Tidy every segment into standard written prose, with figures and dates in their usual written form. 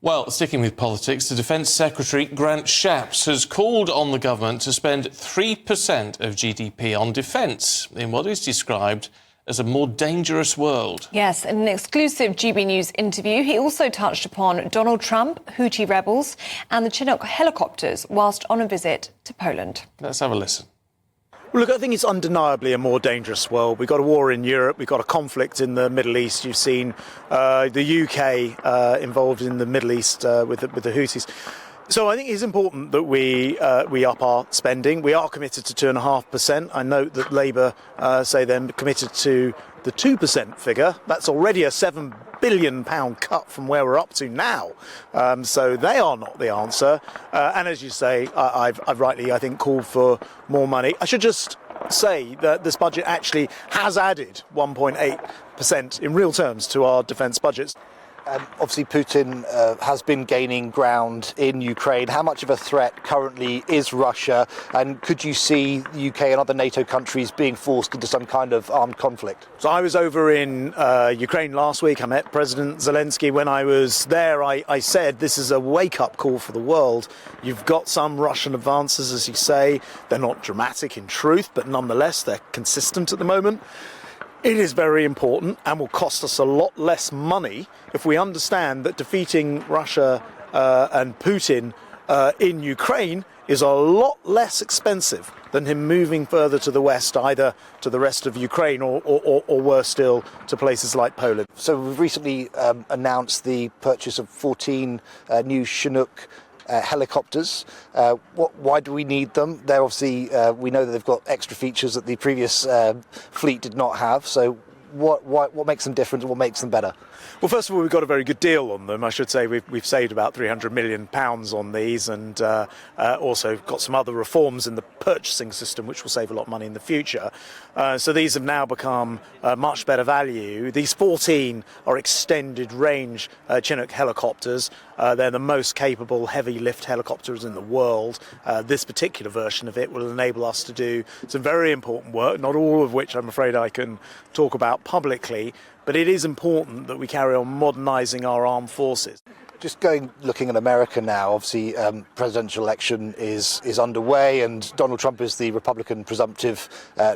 Well, sticking with politics, the Defence Secretary, Grant Shapps, has called on the government to spend 3% of GDP on defence in what is described as a more dangerous world. Yes, in an exclusive GB News interview, he also touched upon Donald Trump, Houthi rebels and the Chinook helicopters whilst on a visit to Poland. Let's have a listen. Well, look, I think it's undeniably a more dangerous world. We've got a war in Europe, we've got a conflict in the Middle East. You've seen the UK involved in the Middle East with the Houthis. So I think it's important that we up our spending. We are committed to 2.5%. I note that Labour say they're committed to the 2% figure. That's already a £7 billion cut from where we're up to now. So they are not the answer. And as you say, I've rightly, I think, called for more money. I should just say that this budget actually has added 1.8% in real terms to our defence budgets. Obviously, Putin has been gaining ground in Ukraine. How much of a threat currently is Russia? And could you see the UK and other NATO countries being forced into some kind of armed conflict? So I was over in Ukraine last week. I met President Zelensky. When I was there, I said this is a wake-up call for the world. You've got some Russian advances, as you say. They're not dramatic in truth, but nonetheless, they're consistent at the moment. It is very important and will cost us a lot less money if we understand that defeating Russia and Putin in Ukraine is a lot less expensive than him moving further to the west, either to the rest of Ukraine or worse still, to places like Poland. So we've recently announced the purchase of 14 new Chinook helicopters. Why do we need them? They're obviously, we know that they've got extra features that the previous fleet did not have. So what makes them different and what makes them better? Well, first of all, we've got a very good deal on them. I should say we've saved about £300 million on these, and also got some other reforms in the purchasing system which will save a lot of money in the future. So these have now become much better value. These 14 are extended range Chinook helicopters. They're the most capable heavy lift helicopters in the world. This particular version of it will enable us to do some very important work, not all of which I'm afraid I can talk about publicly. But it is important that we carry on modernising our armed forces. Just looking at America now, obviously presidential election is underway and Donald Trump is the Republican presumptive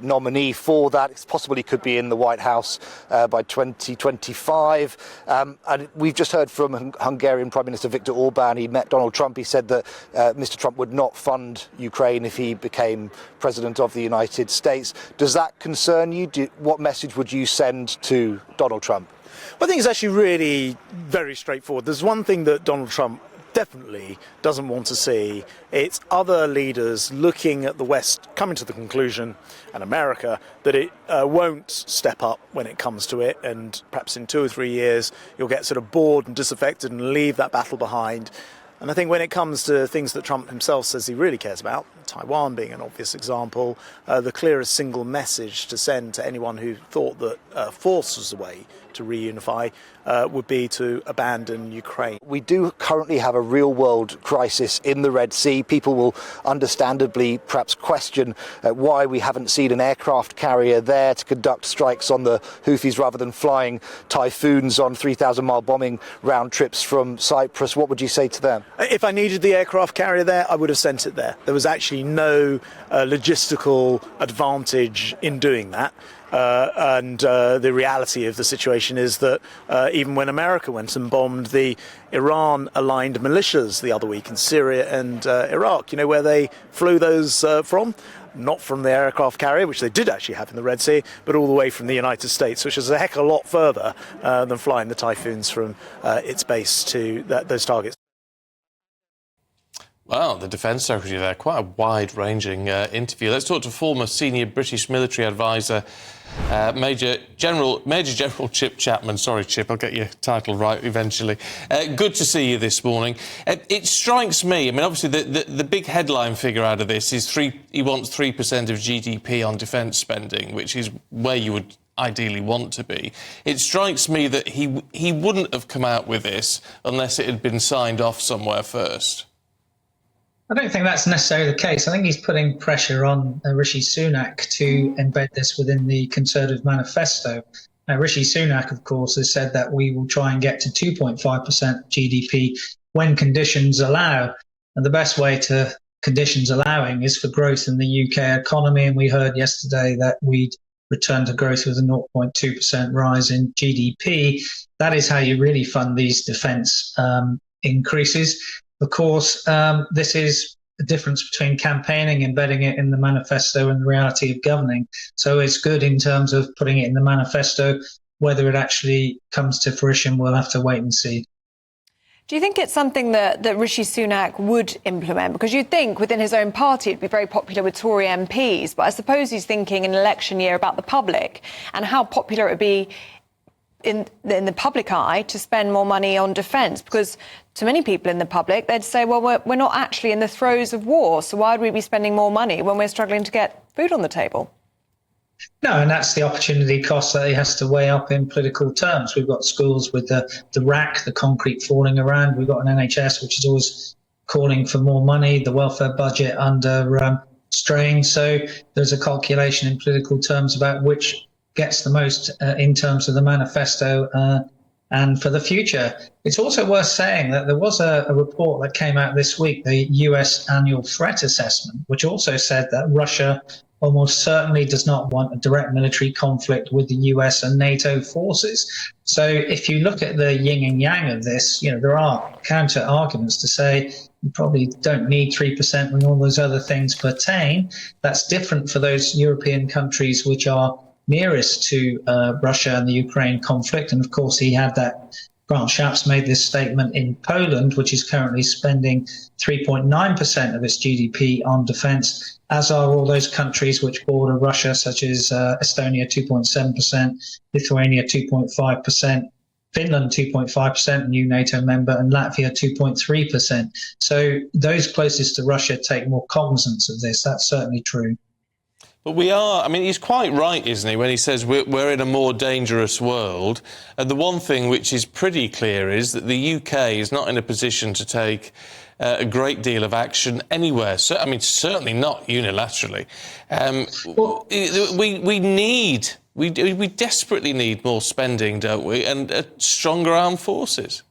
nominee for that. It's possible he could be in the White House by 2025. And we've just heard from Hungarian Prime Minister Viktor Orban. He met Donald Trump. He said that Mr. Trump would not fund Ukraine if he became president of the United States. Does that concern you? What message would you send to Donald Trump? I think it's actually really very straightforward. There's one thing that Donald Trump definitely doesn't want to see. It's other leaders looking at the West coming to the conclusion, and America, that it won't step up when it comes to it, and perhaps in 2 or 3 years you'll get sort of bored and disaffected and leave that battle behind. And I think when it comes to things that Trump himself says he really cares about, Taiwan being an obvious example, the clearest single message to send to anyone who thought that force was the way to reunify would be to abandon Ukraine. We do currently have a real-world crisis in the Red Sea. People will understandably perhaps question why we haven't seen an aircraft carrier there to conduct strikes on the Houthis rather than flying Typhoons on 3,000-mile bombing round trips from Cyprus. What would you say to them? If I needed the aircraft carrier there, I would have sent it there. There was actually no logistical advantage in doing that. And the reality of the situation is that even when America went and bombed the Iran-aligned militias the other week in Syria and Iraq, you know where they flew those from? Not from the aircraft carrier, which they did actually have in the Red Sea, but all the way from the United States, which is a heck of a lot further than flying the Typhoons from its base to those targets. Well, the Defence Secretary there, quite a wide-ranging interview. Let's talk to former senior British military advisor, Major General Chip Chapman. Sorry, Chip, I'll get your title right eventually. Good to see you this morning. It strikes me, I mean, obviously the big headline figure out of this is he wants 3% of GDP on defence spending, which is where you would ideally want to be. It strikes me that he wouldn't have come out with this unless it had been signed off somewhere first. I don't think that's necessarily the case. I think he's putting pressure on Rishi Sunak to embed this within the Conservative manifesto. Rishi Sunak, of course, has said that we will try and get to 2.5% GDP when conditions allow. And the best way to conditions allowing is for growth in the UK economy. And we heard yesterday that we'd return to growth with a 0.2% rise in GDP. That is how you really fund these defence increases. Of course, this is the difference between campaigning, embedding it in the manifesto, and the reality of governing. So it's good in terms of putting it in the manifesto. Whether it actually comes to fruition, we'll have to wait and see. Do you think it's something that Rishi Sunak would implement? Because you'd think within his own party it'd be very popular with Tory MPs, but I suppose he's thinking in an election year about the public and how popular it would be in the public eye to spend more money on defence, because to many people in the public, they'd say, well, we're not actually in the throes of war, so why would we be spending more money when we're struggling to get food on the table? No, and that's the opportunity cost that he has to weigh up in political terms. We've got schools with the rack, the concrete falling around. We've got an NHS which is always calling for more money, the welfare budget under strain. So there's a calculation in political terms about which gets the most in terms of the manifesto and for the future. It's also worth saying that there was a report that came out this week, the US Annual Threat Assessment, which also said that Russia almost certainly does not want a direct military conflict with the US and NATO forces. So if you look at the yin and yang of this, there are counter arguments to say you probably don't need 3% when all those other things pertain. That's different for those European countries which are nearest to Russia and the Ukraine conflict. And of course, he had that. General Shapps made this statement in Poland, which is currently spending 3.9% of its GDP on defence, as are all those countries which border Russia, such as Estonia 2.7%, Lithuania 2.5%, Finland 2.5%, new NATO member, and Latvia 2.3%. So those closest to Russia take more cognizance of this. That's certainly true. But we are, he's quite right, isn't he, when he says we're in a more dangerous world. And the one thing which is pretty clear is that the UK is not in a position to take a great deal of action anywhere. So, certainly not unilaterally. We desperately need more spending, don't we, and stronger armed forces.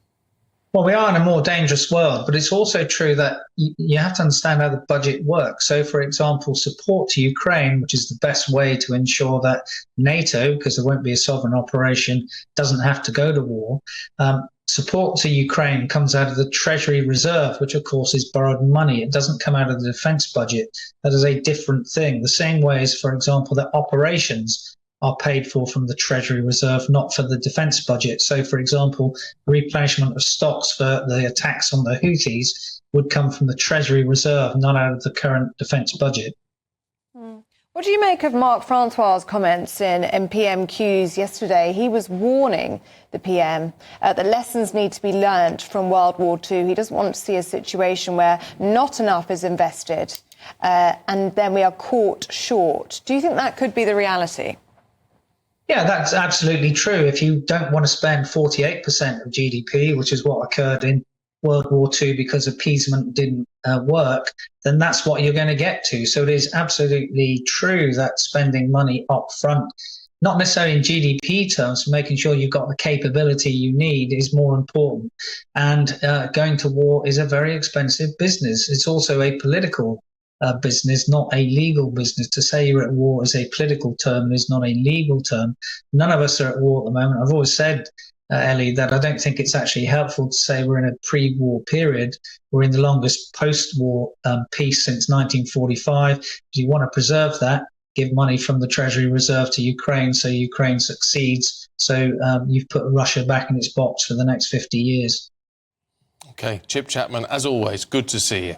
Well, we are in a more dangerous world, but it's also true that you have to understand how the budget works. So, for example, support to Ukraine, which is the best way to ensure that NATO, because there won't be a sovereign operation, doesn't have to go to war. Support to Ukraine comes out of the Treasury Reserve, which, of course, is borrowed money. It doesn't come out of the defence budget. That is a different thing. The same way as, for example, that operations are paid for from the Treasury Reserve, not for the defence budget. So, for example, replenishment of stocks for the attacks on the Houthis would come from the Treasury Reserve, not out of the current defence budget. What do you make of Mark Francois' comments in PMQs yesterday? He was warning the PM that lessons need to be learnt from World War II. He doesn't want to see a situation where not enough is invested and then we are caught short. Do you think that could be the reality? Yeah, that's absolutely true. If you don't want to spend 48% of GDP, which is what occurred in World War II because appeasement didn't work, then that's what you're going to get to. So it is absolutely true that spending money up front, not necessarily in GDP terms, making sure you've got the capability you need is more important. And going to war is a very expensive business. It's also a political business, not a legal business. To say you're at war is a political term, is not a legal term. None of us are at war at the moment. I've always said, Ellie, that I don't think it's actually helpful to say we're in a pre-war period. We're in the longest post-war peace since 1945. If you want to preserve that, give money from the Treasury Reserve to Ukraine so Ukraine succeeds. So you've put Russia back in its box for the next 50 years. OK, Chip Chapman, as always, good to see you.